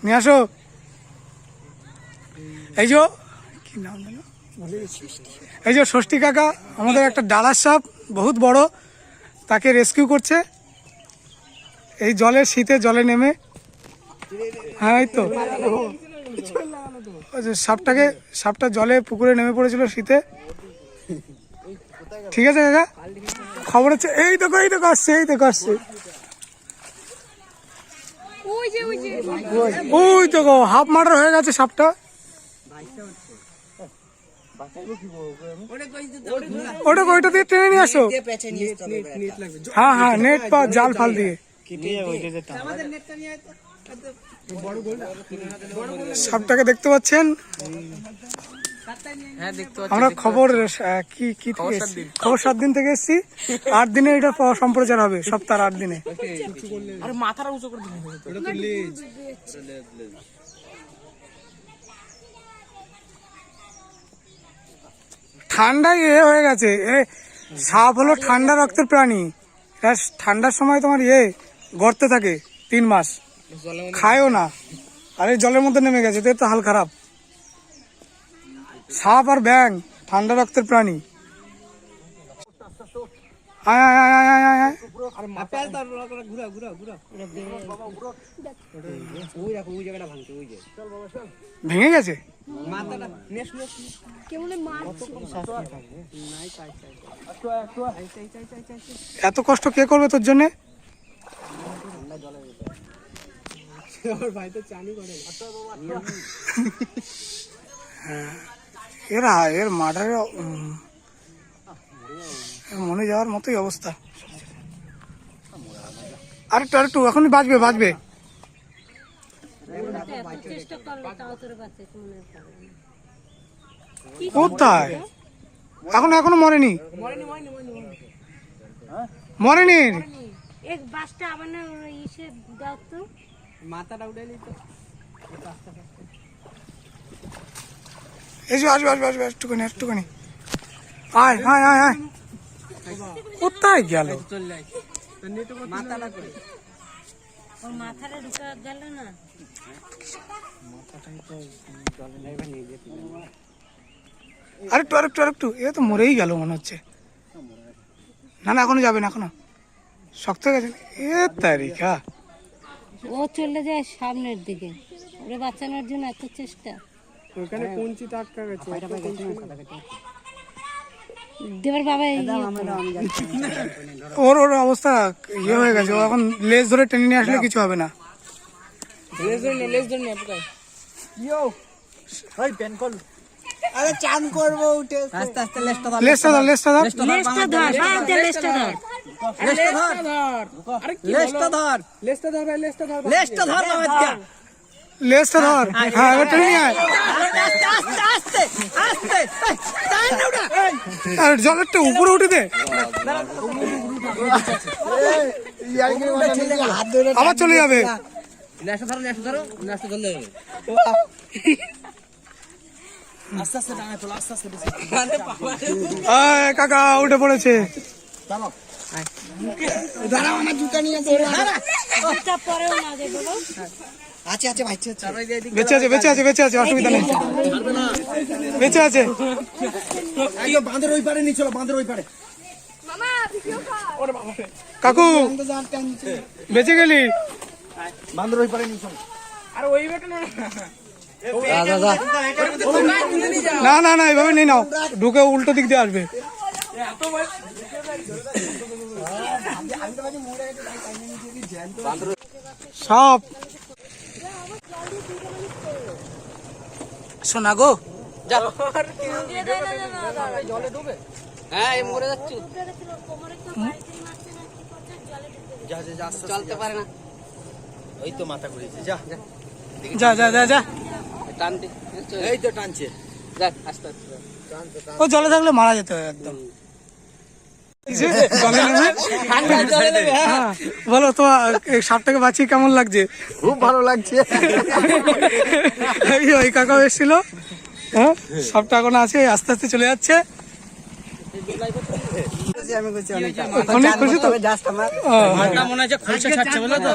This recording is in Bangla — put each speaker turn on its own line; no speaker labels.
নিয়ে আসো। এই যে কি নাম হলো, এই যে ষষ্ঠী কাকা, আমাদের একটা ডালার সাপ বহুত বড়, তাকে রেস্কিউ করছে এই জলের শীতে জলে নেমে। হ্যাঁ এই তো সাপটা জলে পুকুরে নেমে পড়েছিল শীতে। ঠিক আছে কাকা, খবর হচ্ছে এই দেখো আসছে, এই দেখো আসছে, ওই তো হাফ মার্ডার হয়ে গেছে সাপটা। ওইটা দিয়ে টেনে নিয়ে আসো। হ্যাঁ নেট পা জাল ফাল দিয়ে। সাপটাকে দেখতে পাচ্ছেন, আমরা খবর খবর 7 দিন থেকে এসেছি। 8 দিনে এটা সম্প্রচার হবে, সপ্তাহ 8 দিনে। ঠান্ডায় হয়ে গেছে। সাপ হলো ঠান্ডা রক্তের প্রাণী, ঠান্ডার সময় তোমার গর্তে থাকে 3 মাস, খায়ও না, আর এই জলের মধ্যে নেমে গেছে, তো হাল খারাপ। সাপ আর ব্যাং ঠান্ডা রক্তের প্রাণী। ভেঙে গেছে, এত কষ্ট কে করবে তোর জন্য? এর মার্ডারে মনে যাওয়ার মতোই অবস্থা। আরেকটু এখনই বাঁচবে। কোথায়? এখনো মরেনি। আসবে একটুখানি। আয় কোথায় গেল? আরেকটু এ তো মরেই গেল মনে হচ্ছে। না এখনো যাবে না, এখনো শক্ত হয়ে গেছে। তারিখা
ও চলে যায় সামনের দিকে, ওরে বাঁচানোর জন্য এত চেষ্টা।
ওখানে কুঞ্চিতে আটকা গেছে।
দেবার বাবা
ওর অবস্থা হয়ে গেছে। ও এখন লেজ ধরে টেনে নিয়ে আসলে কিছু হবে না।
চান করবো উঠে আস্তে আস্তে
লেজটা ধর। হ্যাঁ এবার টেনে নিয়ে আয়। আর জলেরটা উপরে উঠে দে, আবার চলে যাবে। কাকা উঠে পড়েছে। বেঁচে আছে, অসুবিধা নেই, বেঁচে আছে।
বাঁধের ওই পারে নিয়ে চলো, বাঁধের ওই পারে।
কাকু বেঁচে গেলি,
বাঁধের ওই পারে নিয়ে চলো।
না এইভাবে নেই নাও, ঢুকে উল্টো দিক দিয়ে আসবে। সব শোনা গো,
মরে যাচ্ছে, চলতে পারে না।
ওই তো মাথা ঘুরেছে,
যা
এই তো টানছে।
ও জলে থাকলে মারা যেত একদম। বলো তো সাপটাকে বাঁচিয়ে কেমন লাগছে?
খুব ভালো লাগছে।
ওই কাকাও এসেছিল, হ্যাঁ সাপটা এখন আছে, আস্তে আস্তে চলে যাচ্ছে।
আমি
অনেক খুশি তো,
জাস্ট আমার
মনে হচ্ছে খোলসা ছাড়ছে বলো তো।